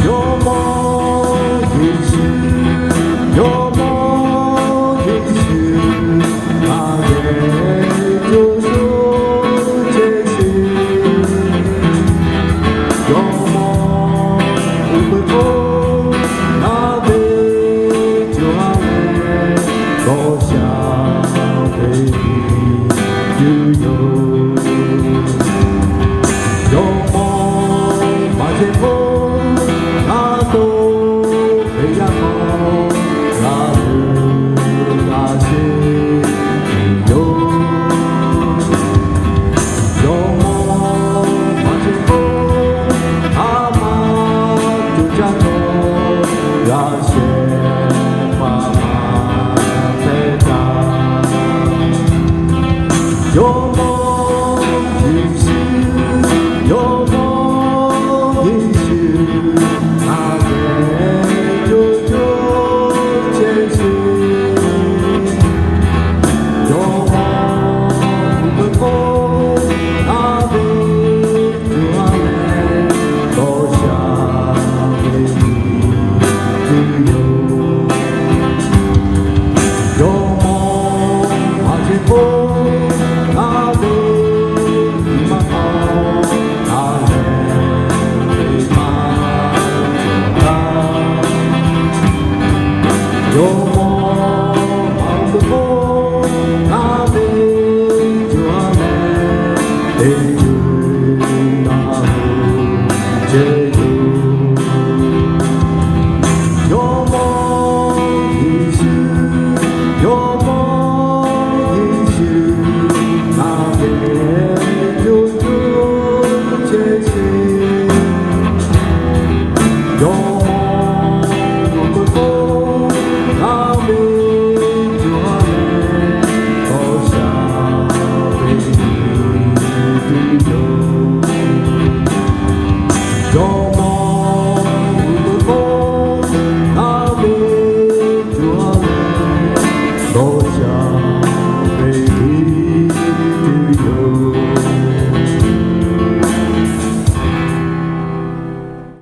有梦也是，有梦也是，那也就是这些。有梦不会疯，那杯酒啊嘞，多想对你自由。有梦发现梦，那都被压垮，那是那些理由。有梦发现梦，阿妈就叫做那些妈妈在家。有梦也是，有梦也是，那也就前行。有梦不会疯，那杯酒啊嘞，多想给你自由。有梦发现梦，那杯你妈好，那也被妈做大。有梦好个梦，那杯酒啊嘞，得醉那不解忧。有梦也是，有梦也是，那也就前行。有梦不会疯，那杯酒啊嘞，多想对你自由。有梦不会疯，那杯酒啊嘞，多想。